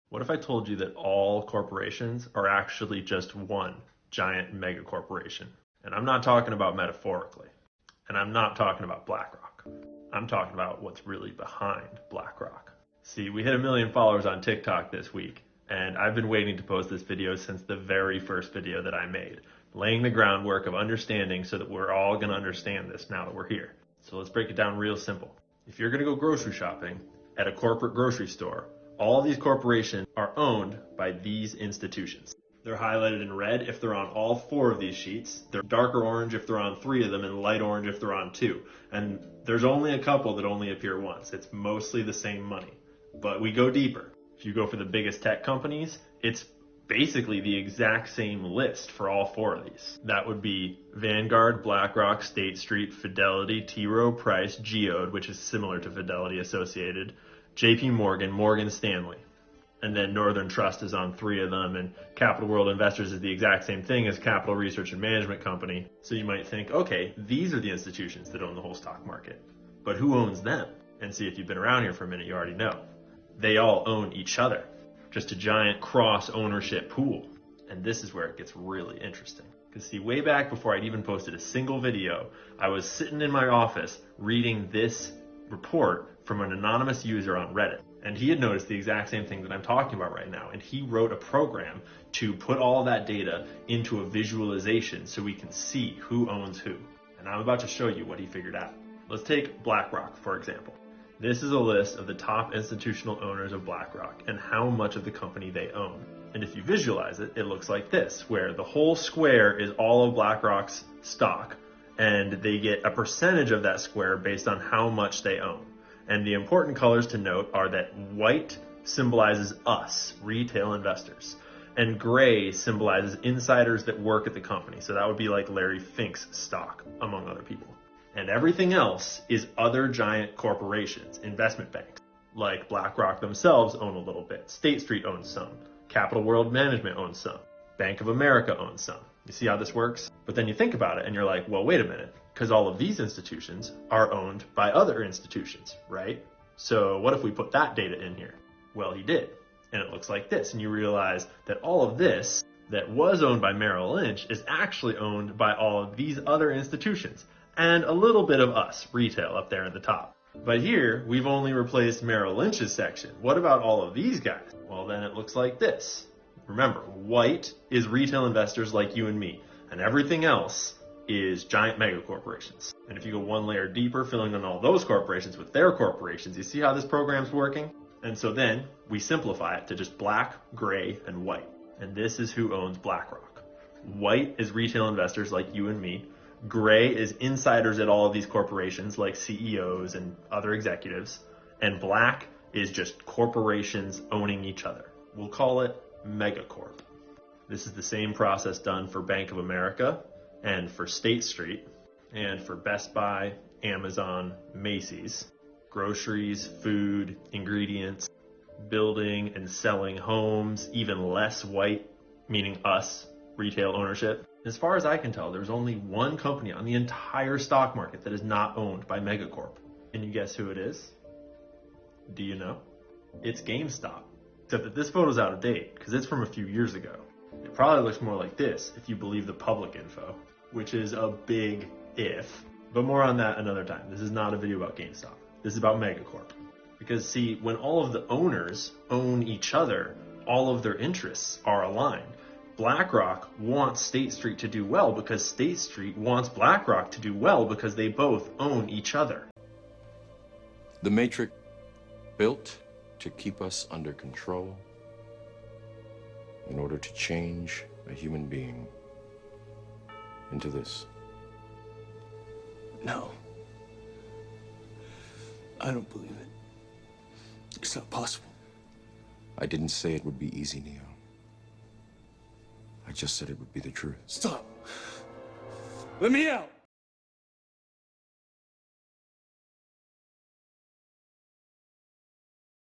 What if I told you that all corporations are actually just one giant mega corporation? And I'm not talking about metaphorically. And I'm not talking about BlackRock. I'm talking about what's really behind BlackRock. See, we hit 1 million followers on TikTok this week, and I've been waiting to post this video since the very first video that I made, laying the groundwork of understanding so that we're all going to understand this now that we're here. So let's break it down real simple. If you're going to go grocery shopping at a corporate grocery store, all these corporations are owned by these institutions. They're highlighted in red if they're on all 4 of these sheets. They're darker orange if they're on 3 of them, and light orange if they're on 2. And there's only a couple that only appear once. It's mostly the same money. But we go deeper. If you go for the biggest tech companies, it's basically the exact same list for all 4 of these. That would be Vanguard, BlackRock, State Street, Fidelity, T. Rowe Price, Geode, which is similar to Fidelity Associated, JP Morgan, Morgan Stanley. And then Northern Trust is on 3 of them, and Capital World Investors is the exact same thing as Capital Research and Management Company. So you might think, okay, these are the institutions that own the whole stock market. But who owns them? And see, if you've been around here for a minute, you already know. They all own each other. Just a giant cross-ownership pool. And this is where it gets really interesting. Because see, way back before I'd even posted a single video, I was sitting in my office reading this report from an anonymous user on Reddit. And he had noticed the exact same thing that I'm talking about right now. And he wrote a program to put all that data into a visualization so we can see who owns who. And I'm about to show you what he figured out. Let's take BlackRock, for example. This is a list of the top institutional owners of BlackRock and how much of the company they own. And if you visualize it, it looks like this, where the whole square is all of BlackRock's stock, and they get a percentage of that square based on how much they own. And the important colors to note are that white symbolizes us, retail investors, and gray symbolizes insiders that work at the company. So that would be like Larry Fink's stock, among other people. And everything else is other giant corporations, investment banks, like BlackRock themselves own a little bit. State Street owns some. Capital World Management owns some. Bank of America owns some. You see how this works? But then you think about it and you're like, well, wait a minute, because all of these institutions are owned by other institutions, right? So what if we put that data in here? Well, he did. And it looks like this. And you realize that all of this that was owned by Merrill Lynch is actually owned by all of these other institutions. And a little bit of us, retail, up there at the top. But here, we've only replaced Merrill Lynch's section. What about all of these guys? Well, then it looks like this. Remember, white is retail investors like you and me, and everything else is giant mega corporations. And if you go one layer deeper, filling in all those corporations with their corporations, you see how this program's working? And so then we simplify it to just black, gray, and white. And this is who owns BlackRock. White is retail investors like you and me. Gray is insiders at all of these corporations like CEOs and other executives. And black is just corporations owning each other. We'll call it MegaCorp. This is the same process done for Bank of America and for State Street and for Best Buy, Amazon, Macy's, groceries, food, ingredients, building and selling homes, even less white, meaning us, retail ownership. As far as I can tell, there's only one company on the entire stock market that is not owned by MegaCorp. Can you guess who it is? Do you know? It's GameStop. Except that this photo's out of date because it's from a few years ago. It probably looks more like this if you believe the public info, which is a big if. But more on that another time. This is not a video about GameStop. This is about MegaCorp. Because see, when all of the owners own each other, all of their interests are aligned. BlackRock wants State Street to do well because State Street wants BlackRock to do well because they both own each other. The Matrix built to keep us under control in order to change a human being into this. No. I don't believe it. It's not possible. I didn't say it would be easy, Neo. I just said it would be the truth. Stop. Let me out.